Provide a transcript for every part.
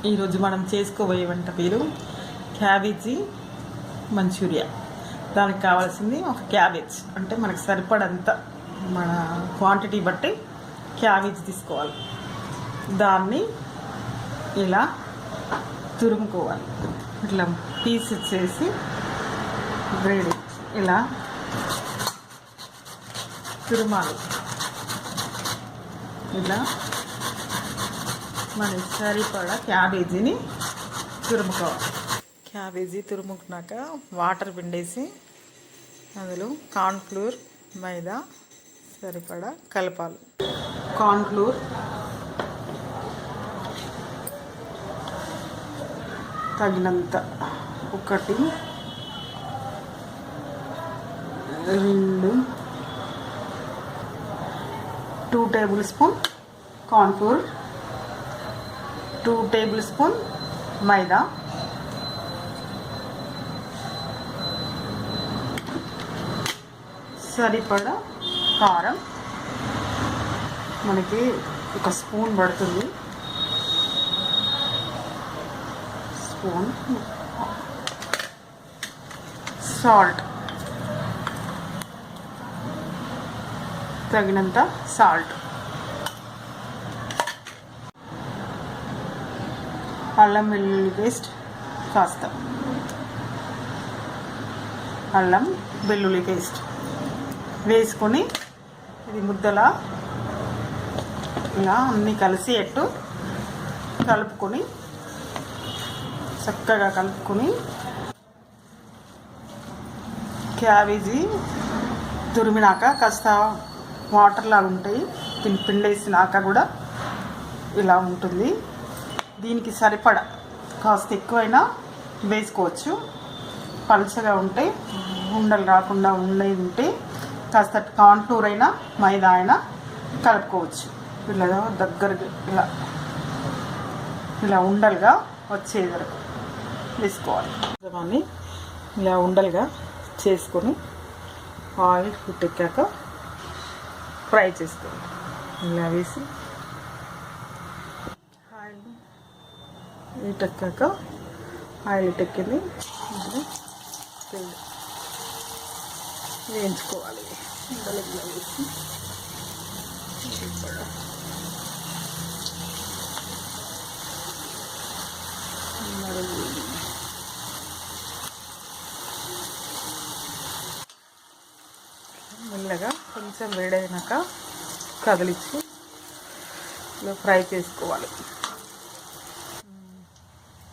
ఈరోజు మనం చేసుకోబోయే వంట పేరు క్యాబేజీ మంచూరియా. దానికి కావాల్సింది ఒక క్యాబేజ్, అంటే మనకు సరిపడంత మన క్వాంటిటీ బట్టి క్యాబేజ్ తీసుకోవాలి. దాన్ని ఇలా తురుముకోవాలి. ఇట్లా పీసెస్ చేసి గ్రేడ్ ఇలా తురుమాలి. ఇలా మన సరిపడా క్యాబేజీని తురుముకోవాలి. క్యాబేజీ తురుముకున్నాక వాటర్ పిండేసి అందులో కార్న్ఫ్లోర్, మైదా సరిపడా కలపాలి. కార్న్ఫ్లోర్ తగినంత 1 2 2 tablespoon cornflour, 2 tablespoon మైదా, సరిపడా కారం, మనకి 1 స్పూన్ పడుతుంది, స్పూన్ సాల్ట్, తగినంత సాల్ట్, అల్లం వెల్లుల్లి పేస్ట్ కాస్త, అల్లం వెల్లుల్లి పేస్ట్ వేసుకొని ఇది ముద్దలా ఇలా అన్నీ కలిసి కలుపుకొని చక్కగా కలుపుకొని క్యాబేజీ తురిమినాక కాస్త వాటర్ లాగా ఉంటాయి, పిండేసినాక కూడా ఇలా ఉంటుంది. దీనికి సరిపడా కాస్త ఎక్కువైనా వేసుకోవచ్చు. పలుచగా ఉంటే ఉండలు రాకుండా ఉండేది ఉంటే కాస్త కార్న్ఫ్లోర్ అయినా మైదా అయినా కలుపుకోవచ్చు. ఇలా దగ్గరగా ఇలా ఉండలుగా వచ్చేది వరకు వేసుకోవాలి. దాన్ని ఇలా ఉండలుగా చేసుకొని ఆయిల్ హీటెక్కాక ఫ్రై చేసుకోవాలి. ఇలా వేసి ఆయిల్ హీటెక్కాక ఆయిల్ హీటెక్కింది వేయించుకోవాలి. ఉండలుగా వేసి మెల్లగా కొంచెం వేడైనాక కదిలించి ఫ్రై చేసుకోవాలి.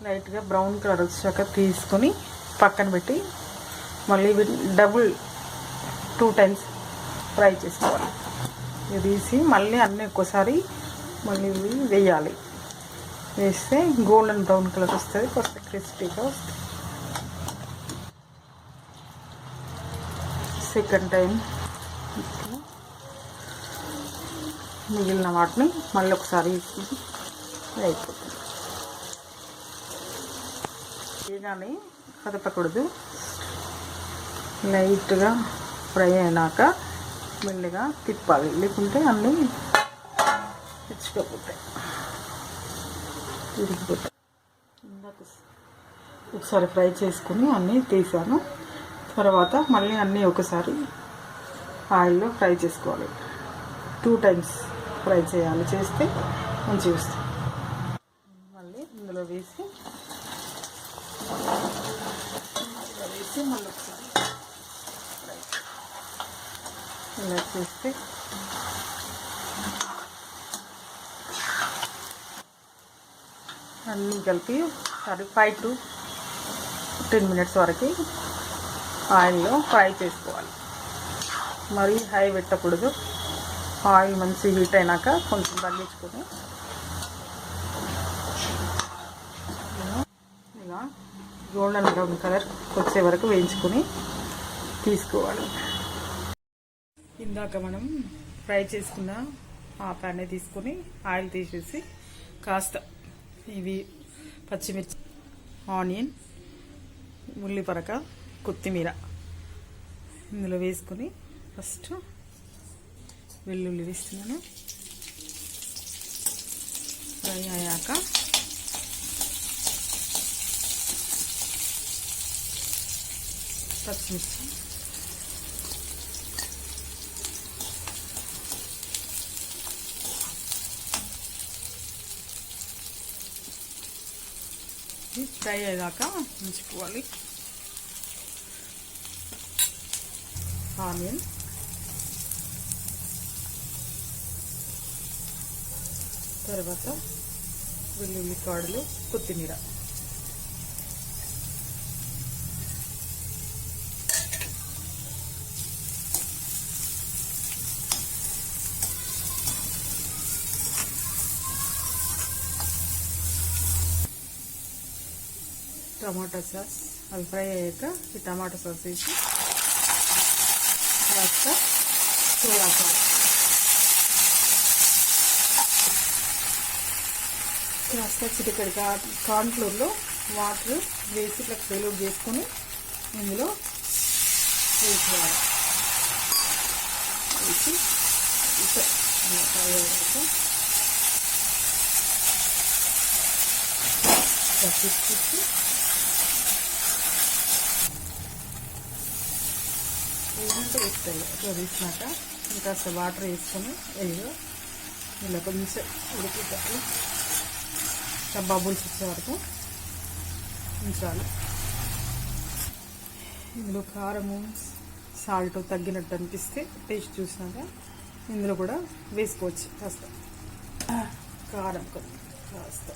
లైట్గా బ్రౌన్ కలర్ వచ్చాక తీసుకొని పక్కన పెట్టి మళ్ళీ డబుల్ 2 టైమ్స్ ఫ్రై చేసుకోవాలి. ఇది తీసి మళ్ళీ అన్నీ ఒక్కసారి మళ్ళీ వేయాలి. వేస్తే గోల్డెన్ బ్రౌన్ కలర్ వస్తుంది, కొంచెం క్రిస్పీగా వస్తుంది. సెకండ్ టైం మిగిలిన వాటిని మళ్ళీ ఒకసారి అయిపోతుంది. కానీ కదపకూడదు. లైట్గా ఫ్రై అయినాక మెల్లిగా తిప్పాలి, లేకుంటే అన్నీ తెచ్చుకోపోతాయి, తిరిగిపోతాయి. ఒకసారి ఫ్రై చేసుకుని అన్నీ తీసాను. తర్వాత మళ్ళీ అన్నీ ఒకసారి ఆయిల్లో ఫ్రై చేసుకోవాలి. 2 టైమ్స్ ఫ్రై చేయాలి, చేస్తే మంచిగా వస్తుంది. మళ్ళీ ఇందులో వేసి మళ్ళీ ఒకసారి ఇలా చేస్తే అన్నీ కలిపి 5 to 10 మినిట్స్ వరకు ఆయిల్లో ఫ్రై చేసుకోవాలి. మరీ హై పెట్టకూడదు. ఆయిల్ మంచి హీట్ అయినాక కొంచెం తగ్గించుకొని ఇలా గోల్డెన్ బ్రౌన్ కలర్ వచ్చే వరకు వేయించుకొని తీసుకోవాలి. ఇందాక మనం ఫ్రై చేసుకున్న ఆ ప్యాన్ని తీసుకొని ఆయిల్ తీసేసి కాస్త ఇవి పచ్చిమిర్చి, ఆనియన్, ఉల్లిపరక, కొత్తిమీర ఇందులో వేసుకొని ఫస్ట్ వెల్లుల్లి వేస్తున్నాను. ఫ్రై అయ్యాక పచ్చిమిర్చి, ఫ్రై అయ్యాక ఉంచుకోవాలి. ఆనియన్, తర్వాత వెల్లుల్లి కాడలు, కొత్తిమీర, టమాటా సాస్. అవి ఫ్రై అయ్యాక ఈ టమాటా సాస్ వేసి కాస్త సోయా సాస్, కాస్త చిటికెడు కార్న్ఫ్లోర్లో వాటర్ వేసి ఇట్లా డైల్యూట్ చేసుకొని ఇందులో వేసుకోవాలి. వేసి పచ్చిమిర్చి ఏమంటే వేస్తాయి. అట్లా వేసినాక ఇంకాస్త వాటర్ వేసుకొని ఇలా కొంచెం ఉడికేటప్పుడు బబుల్స్ వచ్చే వరకు ఉంచాలి. ఇందులో కారము సాల్ట్ తగ్గినట్టు అనిపిస్తే టేస్ట్ చూసినాక ఇందులో కూడా వేసుకోవచ్చు. కాస్త కారం కాస్త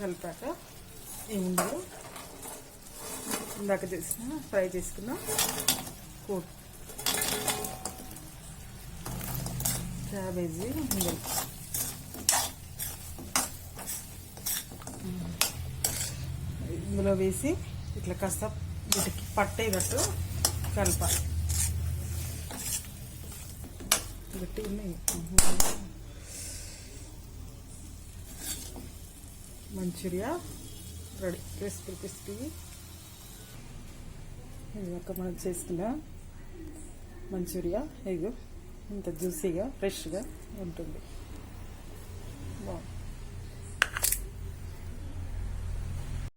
కలిపాక ఈ ముందులో ఇందాక చేసిన ఫ్రై చేసుకున్న క్యాబేజీ ఇందులో వేసి ఇట్లా కాస్త వీటికి పట్టేటట్టు కలపాలి. గట్టి ఉన్నాయి. Manchuria ready, crispy. ఇది ఒక మనం చేసుకున్న మంచూరియా ఎగ్ ఇంత జ్యూసీగా ఫ్రెష్గా ఉంటుంది. బాగుంది.